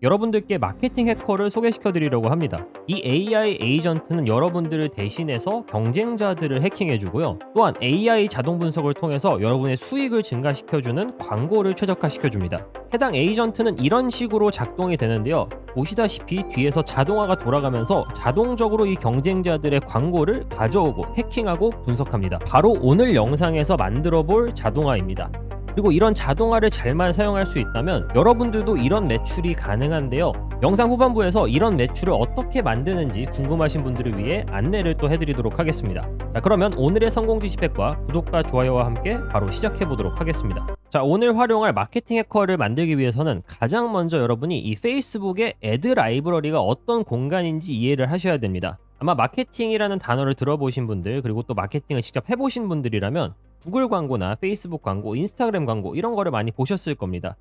여러분들께 마케팅 해커를 소개시켜 드리려고 합니다. 이 AI 에이전트는 여러분들을 대신해서 경쟁자들을 해킹해 주고요. 또한 AI 자동 분석을 통해서 여러분의 수익을 증가시켜 주는 광고를 최적화시켜 줍니다. 해당 에이전트는 이런 식으로 작동이 되는데요. 보시다시피 뒤에서 자동화가 돌아가면서 자동적으로 이 경쟁자들의 광고를 가져오고 해킹하고 분석합니다. 바로 오늘 영상에서 만들어 볼 자동화입니다. 그리고 이런 자동화를 잘만 사용할 수 있다면 여러분들도 이런 매출이 가능한데요. 영상 후반부에서 이런 매출을 어떻게 만드는지 궁금하신 분들을 위해 안내를 또 해드리도록 하겠습니다. 자, 그러면 오늘의 성공지 스펙과 구독과 좋아요와 함께 바로 시작해보도록 하겠습니다. 자, 오늘 활용할 마케팅 해커를 만들기 위해서는 가장 먼저 여러분이 이 페이스북의 애드 라이브러리가 어떤 공간인지 이해를 하셔야 됩니다. 아마 마케팅이라는 단어를 들어보신 분들, 그리고 또 마케팅을 직접 해보신 분들이라면 구글 광고나 페이스북 광고, 인스타그램 광고 이런 거를 많이 보셨을 겁니다.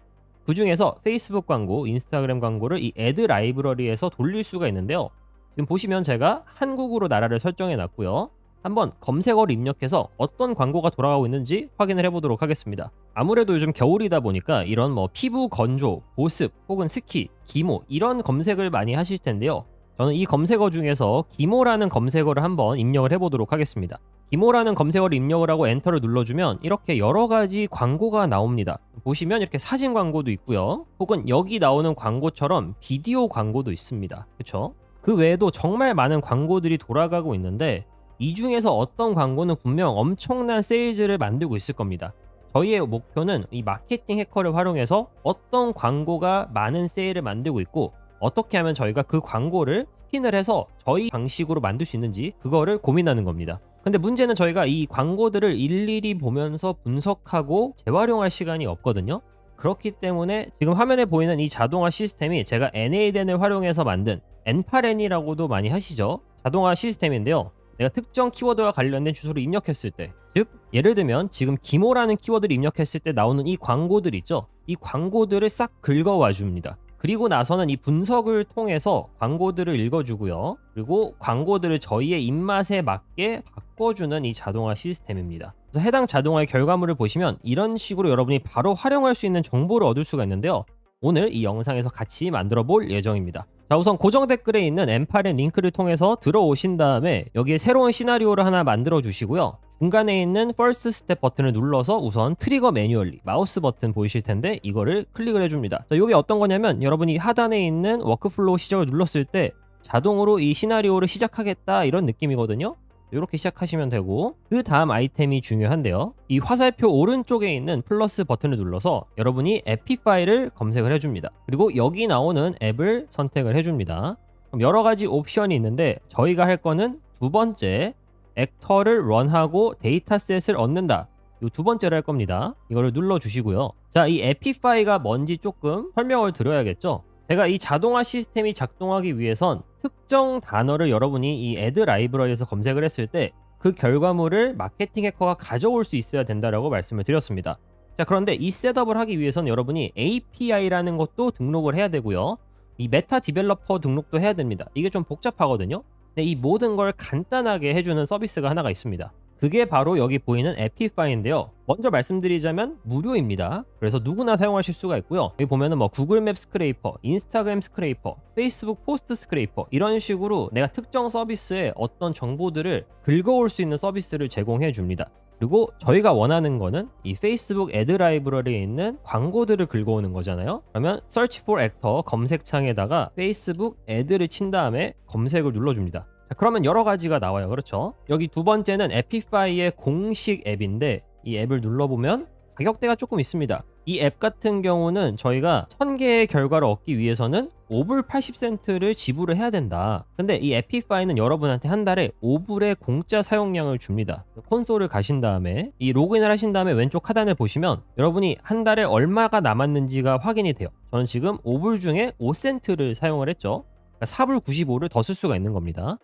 그 중에서 페이스북 광고, 인스타그램 광고를 이 애드 라이브러리에서 돌릴 수가 있는데요. 지금 보시면 제가 한국으로 나라를 설정해 놨고요. 한번 검색어를 입력해서 어떤 광고가 돌아가고 있는지 확인을 해보도록 하겠습니다. 아무래도 요즘 겨울이다 보니까 이런 피부 건조, 보습, 혹은 스키, 기모 이런 검색을 많이 하실 텐데요. 저는 이 검색어 중에서 기모라는 검색어를 한번 입력을 해보도록 하겠습니다. 기모라는 검색어를 입력을 하고 엔터를 눌러주면 이렇게 여러가지 광고가 나옵니다. 보시면 이렇게 사진 광고도 있고요. 혹은 여기 나오는 광고처럼 비디오 광고도 있습니다. 그쵸? 그 외에도 정말 많은 광고들이 돌아가고 있는데 이 중에서 어떤 광고는 분명 엄청난 세일즈를 만들고 있을 겁니다. 저희의 목표는 이 마케팅 해커를 활용해서 어떤 광고가 많은 세일을 만들고 있고 어떻게 하면 저희가 그 광고를 스핀을 해서 저희 방식으로 만들 수 있는지 그거를 고민하는 겁니다. 근데 문제는 저희가 이 광고들을 일일이 보면서 분석하고 재활용할 시간이 없거든요. 그렇기 때문에 지금 화면에 보이는 이 자동화 시스템이 제가 NA10을 활용해서 만든 N8N이라고도 많이 하시죠. 자동화 시스템인데요. 내가 특정 키워드와 관련된 주소를 입력했을 때, 즉 예를 들면 지금 기모라는 키워드를 입력했을 때 나오는 이 광고들 있죠. 이 광고들을 싹 긁어와 줍니다. 그리고 나서는 이 분석을 통해서 광고들을 읽어주고요. 그리고 광고들을 저희의 입맛에 맞게 바꿔주는 이 자동화 시스템입니다. 그래서 해당 자동화의 결과물을 보시면 이런 식으로 여러분이 바로 활용할 수 있는 정보를 얻을 수가 있는데요. 오늘 이 영상에서 같이 만들어 볼 예정입니다. 자, 우선 고정 댓글에 있는 M8의 링크를 통해서 들어오신 다음에 여기에 새로운 시나리오를 하나 만들어 주시고요. 중간에 있는 First Step 버튼을 눌러서 우선 트리거 매뉴얼리 마우스 버튼 보이실 텐데 이거를 클릭을 해줍니다. 자, 이게 어떤 거냐면 여러분이 하단에 있는 워크플로우 시작을 눌렀을 때 자동으로 이 시나리오를 시작하겠다 이런 느낌이거든요. 이렇게 시작하시면 되고 그 다음 아이템이 중요한데요. 이 화살표 오른쪽에 있는 플러스 버튼을 눌러서 여러분이 에피 파일을 검색을 해줍니다. 그리고 여기 나오는 앱을 선택을 해줍니다. 그럼 여러 가지 옵션이 있는데 저희가 할 거는 두 번째 액터를 런하고 데이터셋을 얻는다. 이 두 번째로 할 겁니다. 이거를 눌러주시고요. 자, 이 에피 파일가 뭔지 조금 설명을 드려야겠죠. 제가 이 자동화 시스템이 작동하기 위해선 특정 단어를 여러분이 이 애드 라이브러리에서 검색을 했을 때 그 결과물을 마케팅 해커가 가져올 수 있어야 된다라고 말씀을 드렸습니다. 자, 그런데 이 셋업을 하기 위해서는 여러분이 API라는 것도 등록을 해야 되고요. 이 메타 디벨로퍼 등록도 해야 됩니다. 이게 좀 복잡하거든요. 근데 이 모든 걸 간단하게 해주는 서비스가 하나가 있습니다. 그게 바로 여기 보이는 에피파이인데요. 먼저 말씀드리자면 무료입니다. 그래서 누구나 사용하실 수가 있고요. 여기 보면은 구글 맵 스크레이퍼, 인스타그램 스크레이퍼, 페이스북 포스트 스크레이퍼 이런 식으로 내가 특정 서비스에 어떤 정보들을 긁어올 수 있는 서비스를 제공해 줍니다. 그리고 저희가 원하는 거는 이 페이스북 애드 라이브러리에 있는 광고들을 긁어오는 거잖아요. 그러면 Search for Actor 검색창에다가 페이스북 애드를 친 다음에 검색을 눌러줍니다. 자, 그러면 여러 가지가 나와요. 그렇죠? 여기 두 번째는 에피파이의 공식 앱인데 이 앱을 눌러보면 가격대가 조금 있습니다. 이 앱 같은 경우는 저희가 1000개의 결과를 얻기 위해서는 5불 80센트를 지불을 해야 된다. 근데 이 에피파이는 여러분한테 한 달에 5불의 공짜 사용량을 줍니다. 콘솔을 가신 다음에 이 로그인을 하신 다음에 왼쪽 하단을 보시면 여러분이 한 달에 얼마가 남았는지가 확인이 돼요. 저는 지금 5불 중에 5센트를 사용을 했죠. 그러니까 4불 95를 더 쓸 수가 있는 겁니다.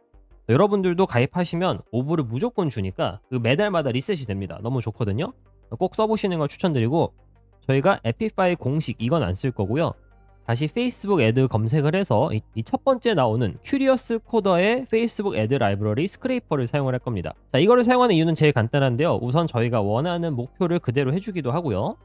여러분들도 가입하시면 5불을 무조건 주니까 그 매달마다 리셋이 됩니다. 너무 좋거든요. 꼭 써보시는 걸 추천드리고 저희가 에피파이 공식 이건 안 쓸 거고요. 다시 페이스북 애드 검색을 해서 이 첫 번째 나오는 큐리어스 코더의 페이스북 애드 라이브러리 스크레이퍼를 사용을 할 겁니다. 자, 이거를 사용하는 이유는 제일 간단한데요. 우선 저희가 원하는 목표를 그대로 해주기도 하고요.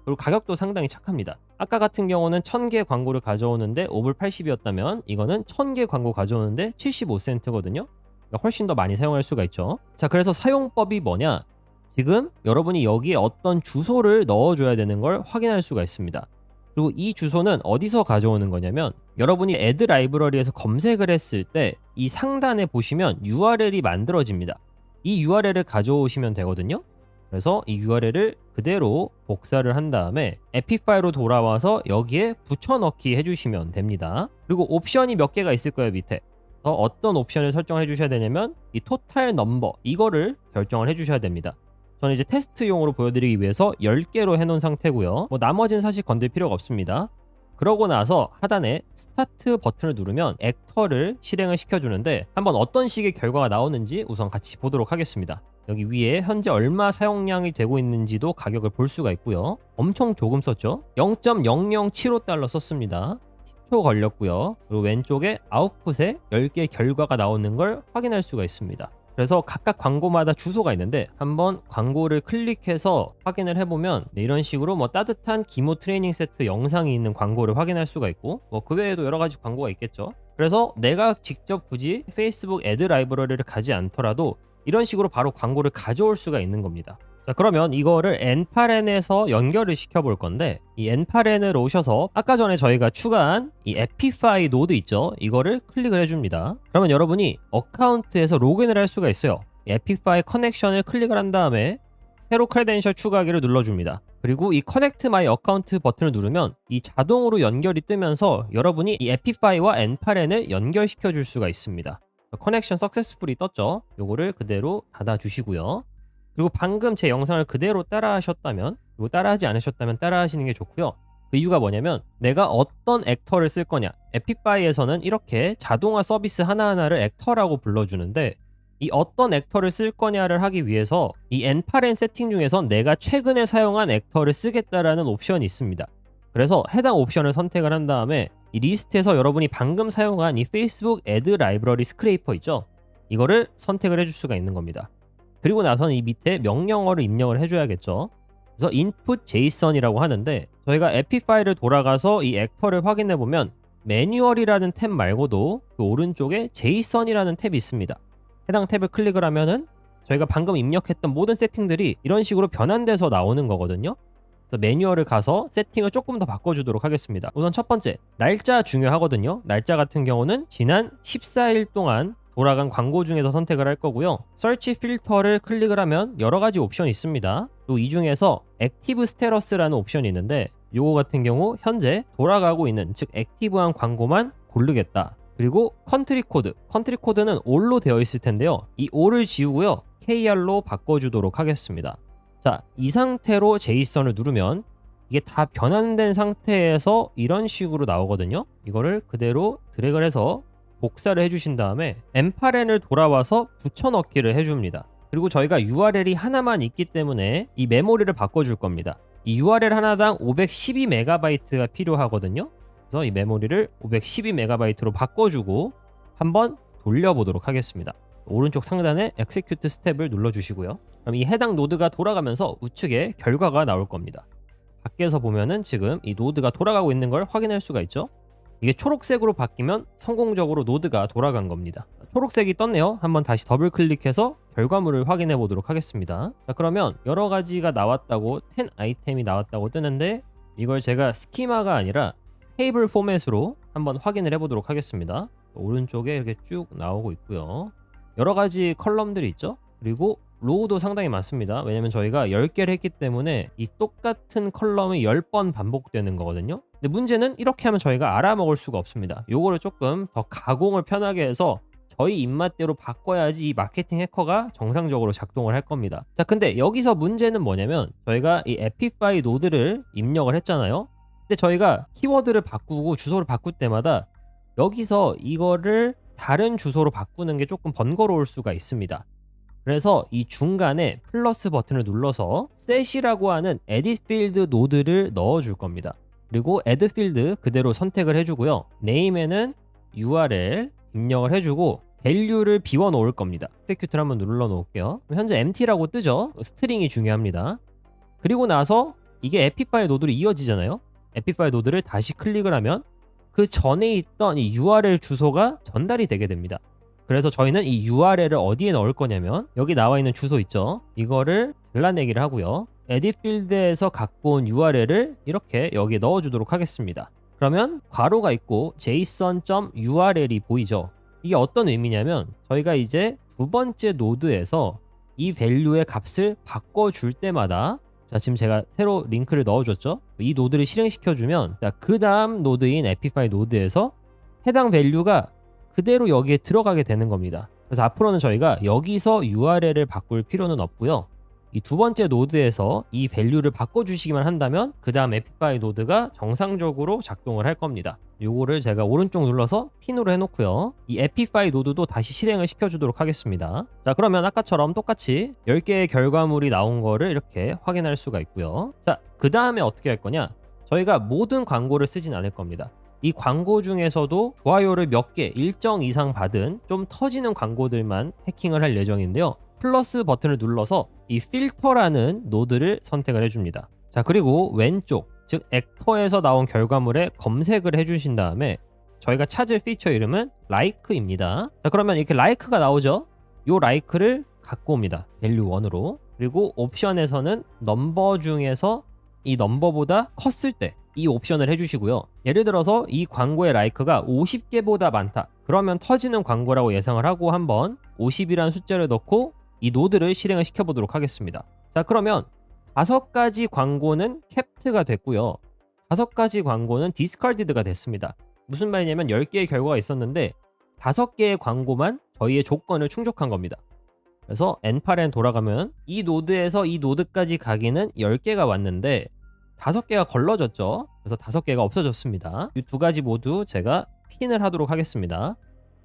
그리고 가격도 상당히 착합니다. 아까 같은 경우는 1000개 광고를 가져오는데 5불 80이었다면 이거는 1000개 광고 가져오는데 75센트거든요. 그러니까 훨씬 더 많이 사용할 수가 있죠. 자, 그래서 사용법이 뭐냐? 지금 여러분이 여기에 어떤 주소를 넣어줘야 되는 걸 확인할 수가 있습니다. 그리고 이 주소는 어디서 가져오는 거냐면 여러분이 애드 라이브러리에서 검색을 했을 때 이 상단에 보시면 URL이 만들어집니다. 이 URL을 가져오시면 되거든요. 그래서 이 URL을 그대로 복사를 한 다음에 에피 파일로 돌아와서 여기에 붙여넣기 해주시면 됩니다. 그리고 옵션이 몇 개가 있을 거예요, 밑에. 어떤 옵션을 설정해 주셔야 되냐면 이 토탈 넘버 이거를 결정을 해 주셔야 됩니다. 저는 이제 테스트용으로 보여드리기 위해서 10개로 해놓은 상태고요. 나머지는 사실 건들 필요가 없습니다. 그러고 나서 하단에 스타트 버튼을 누르면 액터를 실행을 시켜주는데 한번 어떤 식의 결과가 나오는지 우선 같이 보도록 하겠습니다. 여기 위에 현재 얼마 사용량이 되고 있는지도 가격을 볼 수가 있고요. 엄청 조금 썼죠. 0.0075달러 썼습니다. 10초 걸렸고요. 그리고 왼쪽에 아웃풋에 10개 결과가 나오는 걸 확인할 수가 있습니다. 그래서 각각 광고마다 주소가 있는데 한번 광고를 클릭해서 확인을 해보면 이런 식으로 따뜻한 기모 트레이닝 세트 영상이 있는 광고를 확인할 수가 있고 그 외에도 여러 가지 광고가 있겠죠. 그래서 내가 직접 굳이 페이스북 애드 라이브러리를 가지 않더라도 이런 식으로 바로 광고를 가져올 수가 있는 겁니다. 자, 그러면 이거를 N8N에서 연결을 시켜볼 건데 이 N8N을 오셔서 아까 전에 저희가 추가한 이 에피파이 노드 있죠? 이거를 클릭을 해줍니다. 그러면 여러분이 어카운트에서 로그인을 할 수가 있어요. 에피파이 커넥션을 클릭을 한 다음에 새로 크레덴셜 추가하기를 눌러줍니다. 그리고 이 커넥트 마이 어카운트 버튼을 누르면 이 자동으로 연결이 뜨면서 여러분이 이 에피파이와 N8N을 연결시켜 줄 수가 있습니다. 커넥션 석세스풀이 떴죠? 요거를 그대로 닫아주시고요. 그리고 방금 제 영상을 그대로 따라하셨다면 그리고 따라하지 않으셨다면 따라하시는 게 좋고요. 그 이유가 뭐냐면 내가 어떤 액터를 쓸 거냐, 에피파이에서는 이렇게 자동화 서비스 하나하나를 액터라고 불러주는데 이 어떤 액터를 쓸 거냐를 하기 위해서 이 N8N 세팅 중에서 내가 최근에 사용한 액터를 쓰겠다라는 옵션이 있습니다. 그래서 해당 옵션을 선택을 한 다음에 이 리스트에서 여러분이 방금 사용한 이 페이스북 애드 라이브러리 스크레이퍼 있죠? 이거를 선택을 해줄 수가 있는 겁니다. 그리고 나서는 이 밑에 명령어를 입력을 해줘야겠죠. 그래서 input JSON이라고 하는데 저희가 에피 파일을 돌아가서 이 액터를 확인해 보면 매뉴얼이라는 탭 말고도 그 오른쪽에 JSON이라는 탭이 있습니다. 해당 탭을 클릭을 하면은 저희가 방금 입력했던 모든 세팅들이 이런 식으로 변환돼서 나오는 거거든요. 그래서 매뉴얼을 가서 세팅을 조금 더 바꿔주도록 하겠습니다. 우선 첫 번째, 날짜 중요하거든요. 날짜 같은 경우는 지난 14일 동안 돌아간 광고 중에서 선택을 할 거고요. 서치 필터를 클릭을 하면 여러 가지 옵션이 있습니다. 그리고 이 중에서 액티브 스테러스라는 옵션이 있는데 요거 같은 경우 현재 돌아가고 있는 즉 액티브한 광고만 고르겠다. 그리고 컨트리 코드는 all로 되어 있을 텐데요. 이 all을 지우고요. KR로 바꿔주도록 하겠습니다. 자, 이 상태로 JSON을 누르면 이게 다 변환된 상태에서 이런 식으로 나오거든요. 이거를 그대로 드래그를 해서 복사를 해주신 다음에 N8N을 돌아와서 붙여넣기를 해줍니다. 그리고 저희가 URL이 하나만 있기 때문에 이 메모리를 바꿔줄 겁니다. 이 URL 하나당 512MB가 필요하거든요. 그래서 이 메모리를 512MB로 바꿔주고 한번 돌려보도록 하겠습니다. 오른쪽 상단에 Execute 스텝을 눌러주시고요. 그럼 이 해당 노드가 돌아가면서 우측에 결과가 나올 겁니다. 밖에서 보면은 지금 이 노드가 돌아가고 있는 걸 확인할 수가 있죠. 이게 초록색으로 바뀌면 성공적으로 노드가 돌아간 겁니다. 초록색이 떴네요. 한번 다시 더블 클릭해서 결과물을 확인해 보도록 하겠습니다. 자, 그러면 여러 가지가 나왔다고 10 아이템이 나왔다고 뜨는데 이걸 제가 스키마가 아니라 테이블 포맷으로 한번 확인을 해 보도록 하겠습니다. 오른쪽에 이렇게 쭉 나오고 있고요. 여러 가지 컬럼들이 있죠. 그리고 로우도 상당히 많습니다. 왜냐면 저희가 10개를 했기 때문에 이 똑같은 컬럼이 10번 반복되는 거거든요. 근데 문제는 이렇게 하면 저희가 알아먹을 수가 없습니다. 요거를 조금 더 가공을 편하게 해서 저희 입맛대로 바꿔야지 이 마케팅 해커가 정상적으로 작동을 할 겁니다. 자, 근데 여기서 문제는 뭐냐면 저희가 이 에피파이 노드를 입력을 했잖아요. 근데 저희가 키워드를 바꾸고 주소를 바꿀 때마다 여기서 이거를 다른 주소로 바꾸는 게 조금 번거로울 수가 있습니다. 그래서 이 중간에 플러스 버튼을 눌러서 set이라고 하는 edit field 노드를 넣어줄 겁니다. 그리고 add field 그대로 선택을 해주고요. name에는 URL 입력을 해주고 value를 비워 놓을 겁니다. execute를 한번 눌러 놓을게요. 현재 empty라고 뜨죠. 스트링이 중요합니다. 그리고 나서 이게 에픽 파일 노드로 이어지잖아요. 에픽 파일 노드를 다시 클릭을 하면 그 전에 있던 이 URL 주소가 전달이 되게 됩니다. 그래서 저희는 이 URL을 어디에 넣을 거냐면 여기 나와 있는 주소 있죠. 이거를 잘라내기를 하고요. 에딧 필드에서 갖고 온 URL을 이렇게 여기에 넣어주도록 하겠습니다. 그러면 괄호가 있고 json.url이 보이죠. 이게 어떤 의미냐면 저희가 이제 두 번째 노드에서 이 밸류의 값을 바꿔줄 때마다, 자 지금 제가 새로 링크를 넣어줬죠. 이 노드를 실행시켜주면 그 다음 노드인 에픽파일 노드에서 해당 밸류가 그대로 여기에 들어가게 되는 겁니다. 그래서 앞으로는 저희가 여기서 URL을 바꿀 필요는 없고요. 이 두 번째 노드에서 이 밸류를 바꿔주시기만 한다면 그 다음 에픽파일 노드가 정상적으로 작동을 할 겁니다. 요거를 제가 오른쪽 눌러서 핀으로 해놓고요. 이 에픽파일 노드도 다시 실행을 시켜주도록 하겠습니다. 자 그러면 아까처럼 똑같이 10개의 결과물이 나온 거를 이렇게 확인할 수가 있고요. 자 그 다음에 어떻게 할 거냐, 저희가 모든 광고를 쓰진 않을 겁니다. 이 광고 중에서도 좋아요를 몇 개 일정 이상 받은 좀 터지는 광고들만 해킹을 할 예정인데요. 플러스 버튼을 눌러서 이 필터라는 노드를 선택을 해줍니다. 자 그리고 왼쪽 즉 액터에서 나온 결과물에 검색을 해주신 다음에 저희가 찾을 피처 이름은 like입니다. 자 그러면 이렇게 like가 나오죠. 요 like를 갖고 옵니다. value 1으로. 그리고 옵션에서는 넘버 중에서 이 넘버보다 컸을 때 이 옵션을 해주시고요. 예를 들어서 이 광고의 라이크가 50개보다 많다. 그러면 터지는 광고라고 예상을 하고 한번 50이라는 숫자를 넣고 이 노드를 실행을 시켜보도록 하겠습니다. 자 그러면 5가지 광고는 캡트가 됐고요. 5가지 광고는 디스카디드가 됐습니다. 무슨 말이냐면 10개의 결과가 있었는데 5개의 광고만 저희의 조건을 충족한 겁니다. 그래서 nparen 돌아가면 이 노드에서 이 노드까지 가기는 10개가 왔는데 5개가 걸러졌죠. 그래서 5개가 없어졌습니다. 이 두 가지 모두 제가 핀을 하도록 하겠습니다.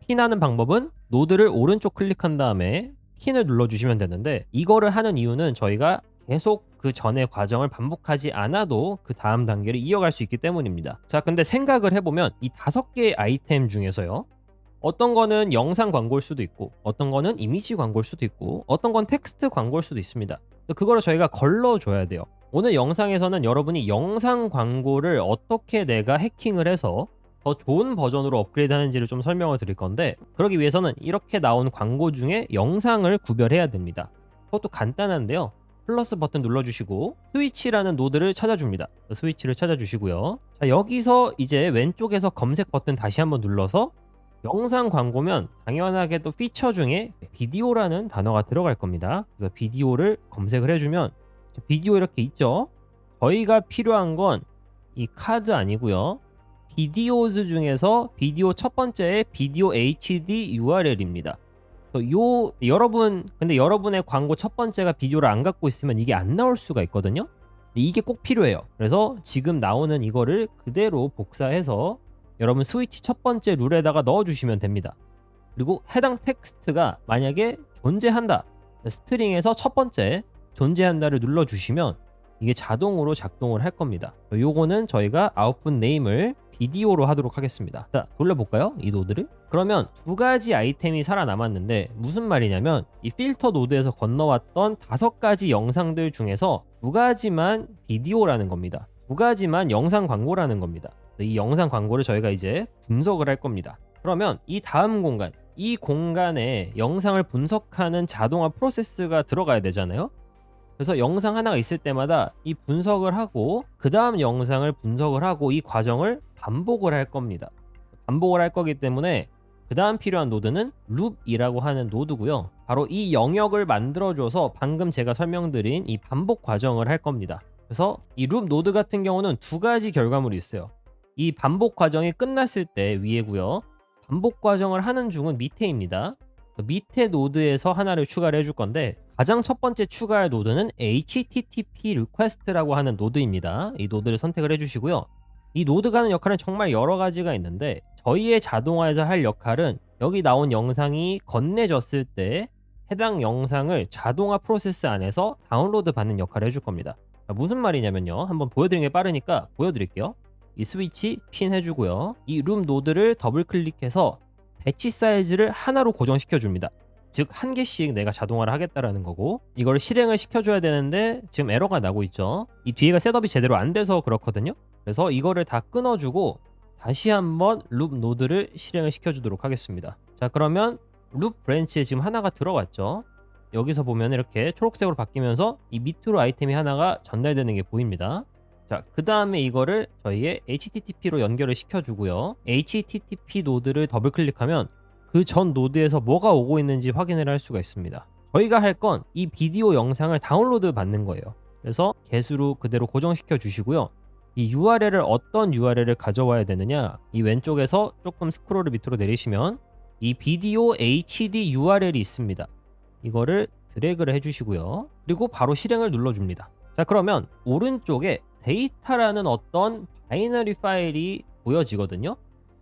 핀하는 방법은 노드를 오른쪽 클릭한 다음에 핀을 눌러주시면 되는데, 이거를 하는 이유는 저희가 계속 그 전의 과정을 반복하지 않아도 그 다음 단계를 이어갈 수 있기 때문입니다. 자 근데 생각을 해보면 이 5개의 아이템 중에서요, 어떤 거는 영상 광고일 수도 있고 어떤 거는 이미지 광고일 수도 있고 어떤 건 텍스트 광고일 수도 있습니다. 그거를 저희가 걸러줘야 돼요. 오늘 영상에서는 여러분이 영상 광고를 어떻게 내가 해킹을 해서 더 좋은 버전으로 업그레이드 하는지를 좀 설명을 드릴 건데, 그러기 위해서는 이렇게 나온 광고 중에 영상을 구별해야 됩니다. 그것도 간단한데요. 플러스 버튼 눌러주시고 스위치라는 노드를 찾아줍니다. 스위치를 찾아주시고요. 자 여기서 이제 왼쪽에서 검색 버튼 다시 한번 눌러서 영상 광고면 당연하게도 피처 중에 비디오라는 단어가 들어갈 겁니다. 그래서 비디오를 검색을 해주면 비디오 이렇게 있죠. 저희가 필요한 건 이 카드 아니고요. 비디오즈 중에서 비디오 첫 번째의 비디오 HD URL입니다. 근데 여러분의 광고 첫 번째가 비디오를 안 갖고 있으면 이게 안 나올 수가 있거든요. 이게 꼭 필요해요. 그래서 지금 나오는 이거를 그대로 복사해서 여러분 스위치 첫 번째 룰에다가 넣어주시면 됩니다. 그리고 해당 텍스트가 만약에 존재한다, 스트링에서 첫 번째 존재한다를 눌러주시면 이게 자동으로 작동을 할 겁니다. 요거는 저희가 아웃풋 네임을 비디오로 하도록 하겠습니다. 자 돌려볼까요? 이 노드를. 그러면 두 가지 아이템이 살아남았는데 무슨 말이냐면 이 필터 노드에서 건너왔던 5가지 영상들 중에서 2가지만 비디오라는 겁니다. 2가지만 영상 광고라는 겁니다. 이 영상 광고를 저희가 이제 분석을 할 겁니다. 그러면 이 다음 공간, 이 공간에 영상을 분석하는 자동화 프로세스가 들어가야 되잖아요. 그래서 영상 하나가 있을 때마다 이 분석을 하고 그 다음 영상을 분석을 하고 이 과정을 반복을 할 겁니다. 반복을 할 거기 때문에 그 다음 필요한 노드는 룹이라고 하는 노드고요. 바로 이 영역을 만들어줘서 방금 제가 설명드린 이 반복 과정을 할 겁니다. 그래서 이 룹 노드 같은 경우는 2가지 결과물이 있어요. 이 반복 과정이 끝났을 때 위에고요. 반복 과정을 하는 중은 밑에입니다. 밑에 노드에서 하나를 추가를 해줄 건데, 가장 첫 번째 추가할 노드는 HTTP request라고 하는 노드입니다. 이 노드를 선택을 해주시고요. 이 노드가 하는 역할은 정말 여러 가지가 있는데 저희의 자동화에서 할 역할은 여기 나온 영상이 건네졌을 때 해당 영상을 자동화 프로세스 안에서 다운로드 받는 역할을 해줄 겁니다. 무슨 말이냐면요. 한번 보여드리는 게 빠르니까 보여드릴게요. 이 스위치 핀 해주고요. 이 룸 노드를 더블 클릭해서 배치 사이즈를 하나로 고정시켜 줍니다. 즉 한 개씩 내가 자동화를 하겠다라는 거고, 이걸 실행을 시켜줘야 되는데 지금 에러가 나고 있죠. 이 뒤에가 셋업이 제대로 안 돼서 그렇거든요. 그래서 이거를 다 끊어주고 다시 한번 룹 노드를 실행을 시켜주도록 하겠습니다. 자, 그러면 룹 브랜치에 지금 하나가 들어왔죠. 여기서 보면 이렇게 초록색으로 바뀌면서 이 밑으로 아이템이 하나가 전달되는 게 보입니다. 자, 그 다음에 이거를 저희의 HTTP로 연결을 시켜주고요. HTTP 노드를 더블 클릭하면 그 전 노드에서 뭐가 오고 있는지 확인을 할 수가 있습니다. 저희가 할 건 이 비디오 영상을 다운로드 받는 거예요. 그래서 개수로 그대로 고정시켜 주시고요. 이 URL을 어떤 URL을 가져와야 되느냐, 이 왼쪽에서 조금 스크롤을 밑으로 내리시면 이 비디오 HD URL이 있습니다. 이거를 드래그를 해주시고요. 그리고 바로 실행을 눌러줍니다. 자, 그러면 오른쪽에 데이터라는 어떤 바이너리 파일이 보여지거든요.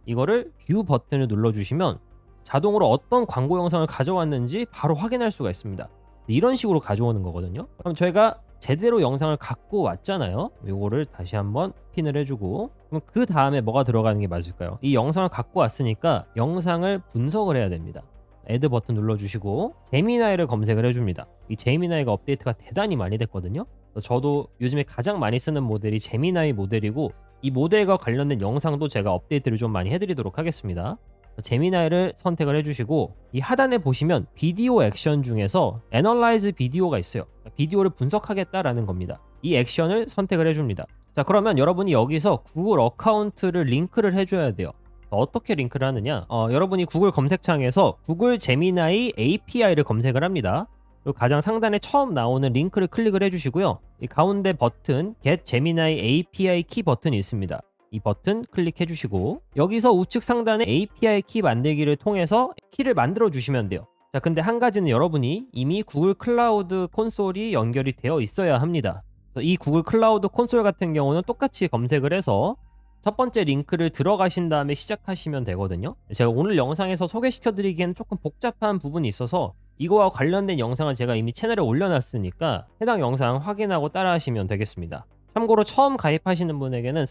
이거를 뷰 버튼을 눌러주시면 자동으로 어떤 광고 영상을 가져왔는지 바로 확인할 수가 있습니다. 이런 식으로 가져오는 거거든요. 그럼 저희가 제대로 영상을 갖고 왔잖아요. 이거를 다시 한번 핀을 해주고, 그럼 그 다음에 뭐가 들어가는 게 맞을까요? 이 영상을 갖고 왔으니까 영상을 분석을 해야 됩니다. 애드 버튼 눌러주시고 제미나이를 검색을 해줍니다. 이 제미나이가 업데이트가 대단히 많이 됐거든요. 저도 요즘에 가장 많이 쓰는 모델이 제미나이 모델이고, 이 모델과 관련된 영상도 제가 업데이트를 좀 많이 해드리도록 하겠습니다. 제미나이를 선택을 해주시고, 이 하단에 보시면 비디오 액션 중에서 애널라이즈 비디오가 있어요. 비디오를 분석하겠다라는 겁니다. 이 액션을 선택을 해줍니다. 자, 그러면 여러분이 여기서 구글 어카운트를 링크를 해줘야 돼요. 어떻게 링크를 하느냐, 여러분이 구글 검색창에서 구글 제미나이 API를 검색을 합니다. 그리고 가장 상단에 처음 나오는 링크를 클릭을 해주시고요. 이 가운데 버튼 Get Gemini API 키 버튼이 있습니다. 이 버튼 클릭해 주시고 여기서 우측 상단에 API 키 만들기를 통해서 키를 만들어 주시면 돼요. 자, 근데 한 가지는 여러분이 이미 구글 클라우드 콘솔이 연결이 되어 있어야 합니다. 그래서 이 구글 클라우드 콘솔 같은 경우는 똑같이 검색을 해서 첫 번째 링크를 들어가신 다음에 시작하시면 되거든요. 제가 오늘 영상에서 소개시켜 드리기에는 조금 복잡한 부분이 있어서 이거와 관련된 영상을 제가 이미 채널에 올려놨으니까 해당 영상 확인하고 따라하시면 되겠습니다. 참고로 처음 가입하시는 분에게는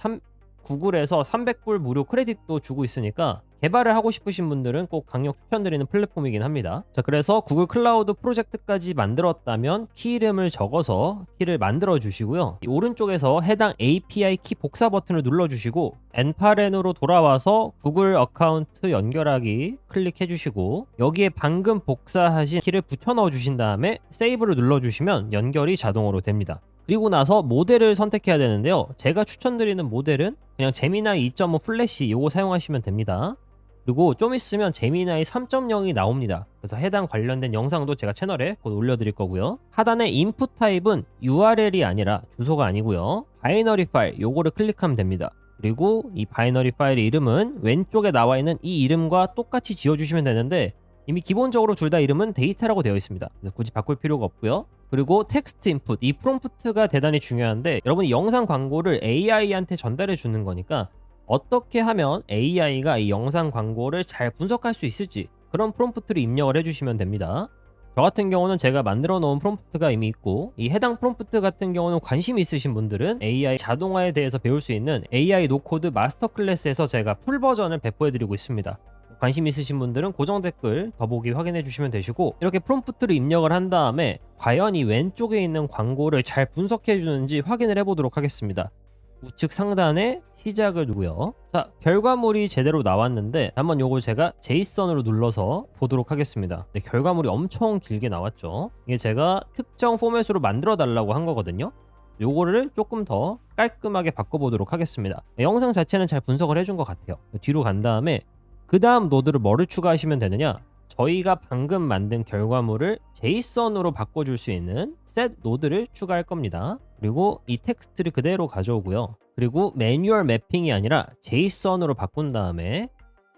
구글에서 300불 무료 크레딧도 주고 있으니까 개발을 하고 싶으신 분들은 꼭 강력 추천드리는 플랫폼이긴 합니다. 자, 그래서 구글 클라우드 프로젝트까지 만들었다면 키 이름을 적어서 키를 만들어 주시고요. 이 오른쪽에서 해당 API 키 복사 버튼을 눌러 주시고 엔파렌으로 돌아와서 구글 어카운트 연결하기 클릭해 주시고 여기에 방금 복사하신 키를 붙여 넣어 주신 다음에 세이브를 눌러 주시면 연결이 자동으로 됩니다. 그리고 나서 모델을 선택해야 되는데요. 제가 추천드리는 모델은 그냥 제미나이 2.5 플래시 이거 사용하시면 됩니다. 그리고 좀 있으면 제미나이 3.0이 나옵니다. 그래서 해당 관련된 영상도 제가 채널에 곧 올려드릴 거고요. 하단에 인풋 타입은 URL이 아니라 주소가 아니고요. 바이너리 파일 요거를 클릭하면 됩니다. 그리고 이 바이너리 파일의 이름은 왼쪽에 나와 있는 이 이름과 똑같이 지어주시면 되는데 이미 기본적으로 둘 다 이름은 데이터라고 되어 있습니다. 그래서 굳이 바꿀 필요가 없고요. 그리고 텍스트 인풋, 이 프롬프트가 대단히 중요한데 여러분이 영상 광고를 AI한테 전달해 주는 거니까 어떻게 하면 AI가 이 영상 광고를 잘 분석할 수 있을지 그런 프롬프트를 입력을 해주시면 됩니다. 저 같은 경우는 제가 만들어 놓은 프롬프트가 이미 있고 이 해당 프롬프트 같은 경우는 관심 있으신 분들은 AI 자동화에 대해서 배울 수 있는 AI 노코드 마스터 클래스에서 제가 풀 버전을 배포해 드리고 있습니다. 관심 있으신 분들은 고정 댓글 더보기 확인해 주시면 되시고 이렇게 프롬프트를 입력을 한 다음에 과연 이 왼쪽에 있는 광고를 잘 분석해 주는지 확인을 해 보도록 하겠습니다. 우측 상단에 시작을 누르고요. 자, 결과물이 제대로 나왔는데 한번 요걸 제가 제이슨으로 눌러서 보도록 하겠습니다. 네, 결과물이 엄청 길게 나왔죠. 이게 제가 특정 포맷으로 만들어 달라고 한 거거든요. 요거를 조금 더 깔끔하게 바꿔보도록 하겠습니다. 네, 영상 자체는 잘 분석을 해준 것 같아요. 뒤로 간 다음에 그 다음 노드를 뭐를 추가하시면 되느냐, 저희가 방금 만든 결과물을 제이슨으로 바꿔줄 수 있는 set 노드를 추가할 겁니다. 그리고 이 텍스트를 그대로 가져오고요. 그리고 매뉴얼 매핑이 아니라 제이슨으로 바꾼 다음에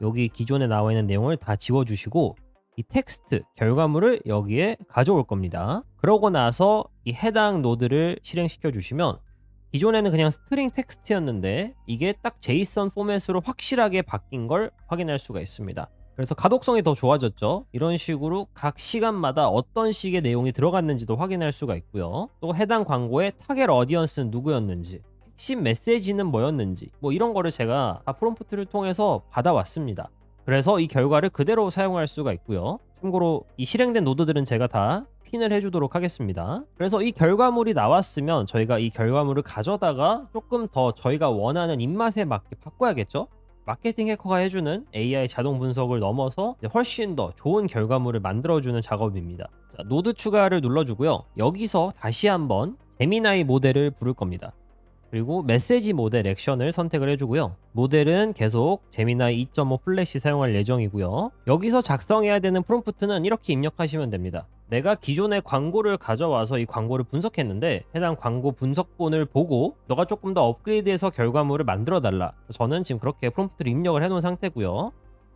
여기 기존에 나와 있는 내용을 다 지워주시고 이 텍스트 결과물을 여기에 가져올 겁니다. 그러고 나서 이 해당 노드를 실행시켜 주시면 기존에는 그냥 스트링 텍스트였는데 이게 딱 제이슨 포맷으로 확실하게 바뀐 걸 확인할 수가 있습니다. 그래서 가독성이 더 좋아졌죠. 이런 식으로 각 시간마다 어떤 식의 내용이 들어갔는지도 확인할 수가 있고요. 또 해당 광고의 타겟 어디언스는 누구였는지, 핵심 메시지는 뭐였는지 뭐 이런 거를 제가 다 프롬프트를 통해서 받아왔습니다. 그래서 이 결과를 그대로 사용할 수가 있고요. 참고로 이 실행된 노드들은 제가 다 핀을 해주도록 하겠습니다. 그래서 이 결과물이 나왔으면 저희가 이 결과물을 가져다가 조금 더 저희가 원하는 입맛에 맞게 바꿔야겠죠? 마케팅 해커가 해주는 AI 자동 분석을 넘어서 이제 훨씬 더 좋은 결과물을 만들어주는 작업입니다. 자, 노드 추가를 눌러주고요. 여기서 다시 한번 제미나이 모델을 부를 겁니다. 그리고 메시지 모델 액션을 선택을 해주고요. 모델은 계속 제미나이 2.5 플래시 사용할 예정이고요. 여기서 작성해야 되는 프롬프트는 이렇게 입력하시면 됩니다. 내가 기존의 광고를 가져와서 이 광고를 분석했는데 해당 광고 분석본을 보고 너가 조금 더 업그레이드해서 결과물을 만들어 달라. 저는 지금 그렇게 프롬프트를 입력을 해놓은 상태고요.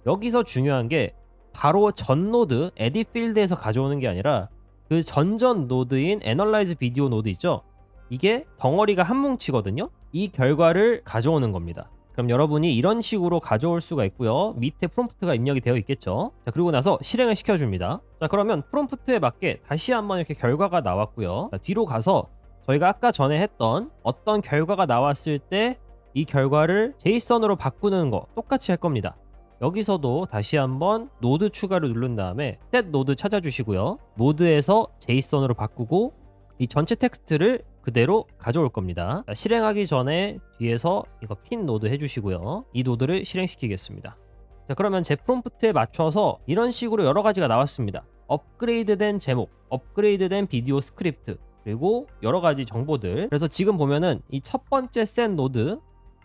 여기서 중요한 게 바로 전 노드 에딧 필드에서 가져오는 게 아니라 그 전전 노드인 애널라이즈 비디오 노드 있죠? 이게 덩어리가 한 뭉치거든요. 이 결과를 가져오는 겁니다. 그럼 여러분이 이런 식으로 가져올 수가 있고요. 밑에 프롬프트가 입력이 되어 있겠죠. 자, 그리고 나서 실행을 시켜줍니다. 자, 그러면 프롬프트에 맞게 다시 한번 이렇게 결과가 나왔고요. 자, 뒤로 가서 저희가 아까 전에 했던 어떤 결과가 나왔을 때 이 결과를 제이선으로 바꾸는 거 똑같이 할 겁니다. 여기서도 다시 한번 노드 추가를 누른 다음에 set 노드 찾아주시고요. 노드에서 제이선으로 바꾸고 이 전체 텍스트를 그대로 가져올 겁니다. 자, 실행하기 전에 뒤에서 이거 핀 노드 해주시고요. 이 노드를 실행시키겠습니다. 자, 그러면 제 프롬프트에 맞춰서 이런 식으로 여러 가지가 나왔습니다. 업그레이드된 제목, 업그레이드된 비디오 스크립트, 그리고 여러 가지 정보들. 그래서 지금 보면은 이 첫 번째 셋 노드,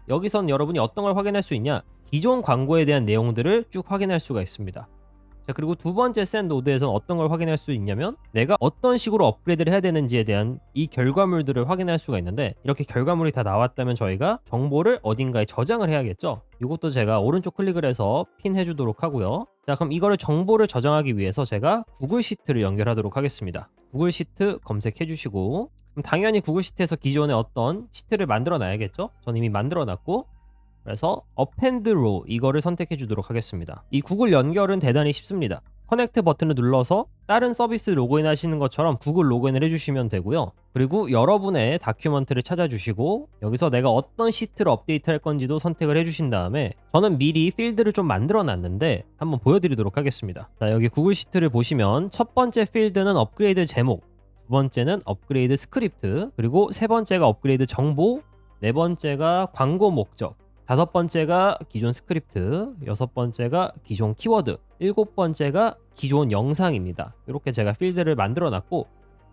여기선 여러분이 어떤 걸 확인할 수 있냐? 기존 광고에 대한 내용들을 쭉 확인할 수가 있습니다. 자, 그리고 두 번째 셋 노드에서는 어떤 걸 확인할 수 있냐면 내가 어떤 식으로 업그레이드를 해야 되는지에 대한 이 결과물들을 확인할 수가 있는데, 이렇게 결과물이 다 나왔다면 저희가 정보를 어딘가에 저장을 해야겠죠. 이것도 제가 오른쪽 클릭을 해서 핀 해주도록 하고요. 자, 그럼 이거를 정보를 저장하기 위해서 제가 구글 시트를 연결하도록 하겠습니다. 구글 시트 검색해 주시고, 그럼 당연히 구글 시트에서 기존에 어떤 시트를 만들어 놔야겠죠. 전 이미 만들어 놨고, 그래서 append row 이거를 선택해 주도록 하겠습니다. 이 구글 연결은 대단히 쉽습니다. 커넥트 버튼을 눌러서 다른 서비스 로그인 하시는 것처럼 구글 로그인을 해주시면 되고요. 그리고 여러분의 다큐먼트를 찾아주시고 여기서 내가 어떤 시트를 업데이트 할 건지도 선택을 해주신 다음에, 저는 미리 필드를 좀 만들어 놨는데 한번 보여드리도록 하겠습니다. 자, 여기 구글 시트를 보시면 첫 번째 필드는 업그레이드 제목, 두 번째는 업그레이드 스크립트, 그리고 세 번째가 업그레이드 정보, 네 번째가 광고 목적, 다섯 번째가 기존 스크립트, 여섯 번째가 기존 키워드, 일곱 번째가 기존 영상입니다. 이렇게 제가 필드를 만들어 놨고,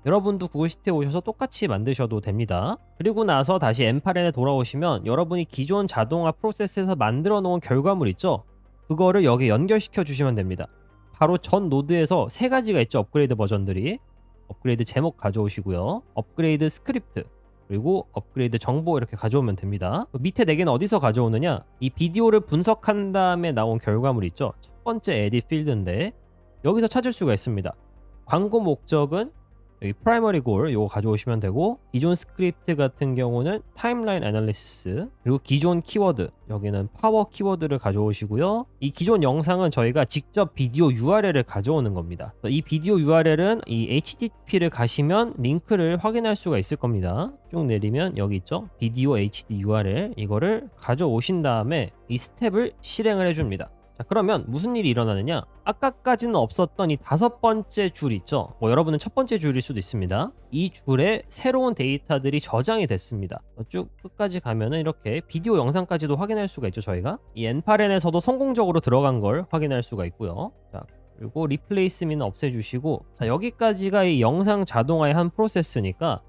여러분도 구글 시트에 오셔서 똑같이 만드셔도 됩니다. 그리고 나서 다시 M8N에 돌아오시면 여러분이 기존 자동화 프로세스에서 만들어 놓은 결과물 있죠? 그거를 여기 연결시켜 주시면 됩니다. 바로 전 노드에서 세 가지가 있죠. 업그레이드 버전들이. 업그레이드 제목 가져오시고요. 업그레이드 스크립트, 그리고 업그레이드 정보 이렇게 가져오면 됩니다. 밑에 4개는 어디서 가져오느냐? 이 비디오를 분석한 다음에 나온 결과물 있죠? 첫 번째 에딧 필드인데 여기서 찾을 수가 있습니다. 광고 목적은 여기 프라이머리 골 요거 가져오시면 되고, 기존 스크립트 같은 경우는 타임라인 애널리시스, 그리고 기존 키워드 여기는 파워 키워드를 가져오시고요. 이 기존 영상은 저희가 직접 비디오 URL을 가져오는 겁니다. 이 비디오 URL은 이 HTTP를 가시면 링크를 확인할 수가 있을 겁니다. 쭉 내리면 여기 있죠? 비디오 HD URL, 이거를 가져오신 다음에 이 스텝을 실행을 해줍니다. 자, 그러면 무슨 일이 일어나느냐? 아까까지는 없었던 이 다섯 번째 줄 있죠? 여러분은 첫 번째 줄일 수도 있습니다. 이 줄에 새로운 데이터들이 저장이 됐습니다. 쭉 끝까지 가면은 이렇게 비디오 영상까지도 확인할 수가 있죠, 저희가. 이 N8N에서도 성공적으로 들어간 걸 확인할 수가 있고요. 자, 그리고 리플레이스미는 없애주시고, 자, 여기까지가 이 영상 자동화의 한 프로세스니까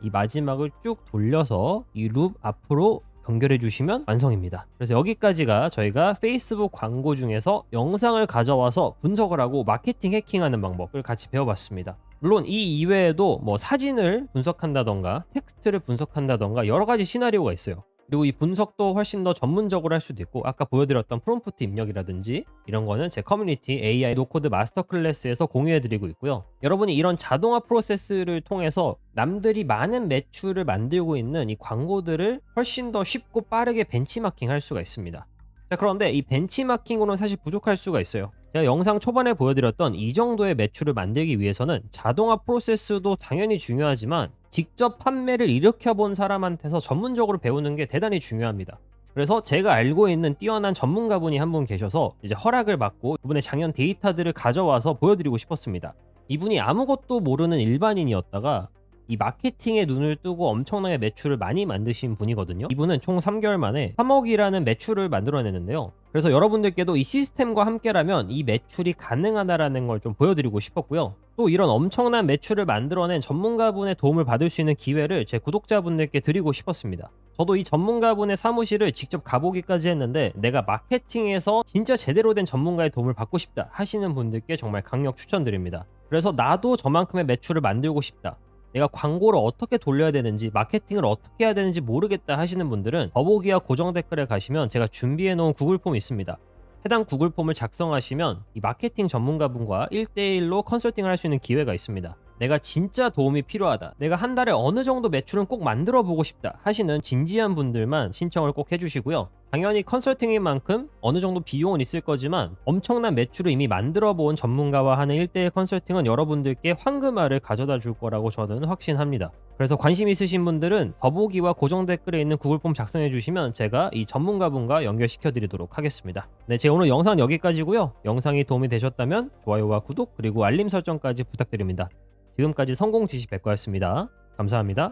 이 마지막을 쭉 돌려서 이 룹 앞으로 연결해 주시면 완성입니다. 그래서 여기까지가 저희가 페이스북 광고 중에서 영상을 가져와서 분석을 하고 마케팅 해킹하는 방법을 같이 배워봤습니다. 물론 이 이외에도 뭐 사진을 분석한다던가 텍스트를 분석한다던가 여러 가지 시나리오가 있어요. 그리고 이 분석도 훨씬 더 전문적으로 할 수도 있고, 아까 보여드렸던 프롬프트 입력이라든지 이런 거는 제 커뮤니티 AI 노코드 마스터 클래스에서 공유해드리고 있고요. 여러분이 이런 자동화 프로세스를 통해서 남들이 많은 매출을 만들고 있는 이 광고들을 훨씬 더 쉽고 빠르게 벤치마킹 할 수가 있습니다. 자, 그런데 이 벤치마킹으로는 사실 부족할 수가 있어요. 제가 영상 초반에 보여드렸던 이 정도의 매출을 만들기 위해서는 자동화 프로세스도 당연히 중요하지만 직접 판매를 일으켜본 사람한테서 전문적으로 배우는 게 대단히 중요합니다. 그래서 제가 알고 있는 뛰어난 전문가분이 한 분 계셔서 이제 허락을 받고 이분의 작년 데이터들을 가져와서 보여드리고 싶었습니다. 이분이 아무것도 모르는 일반인이었다가 이 마케팅에 눈을 뜨고 엄청나게 매출을 많이 만드신 분이거든요. 이분은 총 3개월 만에 3억이라는 매출을 만들어내는데요. 그래서 여러분들께도 이 시스템과 함께라면 이 매출이 가능하다라는 걸 좀 보여드리고 싶었고요. 또 이런 엄청난 매출을 만들어낸 전문가분의 도움을 받을 수 있는 기회를 제 구독자분들께 드리고 싶었습니다. 저도 이 전문가분의 사무실을 직접 가보기까지 했는데 내가 마케팅에서 진짜 제대로 된 전문가의 도움을 받고 싶다 하시는 분들께 정말 강력 추천드립니다. 그래서 나도 저만큼의 매출을 만들고 싶다, 내가 광고를 어떻게 돌려야 되는지, 마케팅을 어떻게 해야 되는지 모르겠다 하시는 분들은 더보기와 고정 댓글에 가시면 제가 준비해 놓은 구글 폼이 있습니다. 해당 구글 폼을 작성하시면 이 마케팅 전문가분과 1대1로 컨설팅을 할 수 있는 기회가 있습니다. 내가 진짜 도움이 필요하다, 내가 한 달에 어느 정도 매출은 꼭 만들어 보고 싶다 하시는 진지한 분들만 신청을 꼭 해주시고요. 당연히 컨설팅인 만큼 어느 정도 비용은 있을 거지만 엄청난 매출을 이미 만들어 본 전문가와 하는 1대1 컨설팅은 여러분들께 황금알을 가져다 줄 거라고 저는 확신합니다. 그래서 관심 있으신 분들은 더보기와 고정 댓글에 있는 구글 폼 작성해 주시면 제가 이 전문가분과 연결시켜 드리도록 하겠습니다. 네, 제 오늘 영상은 여기까지고요. 영상이 도움이 되셨다면 좋아요와 구독 그리고 알림 설정까지 부탁드립니다. 지금까지 성공지식백과였습니다. 감사합니다.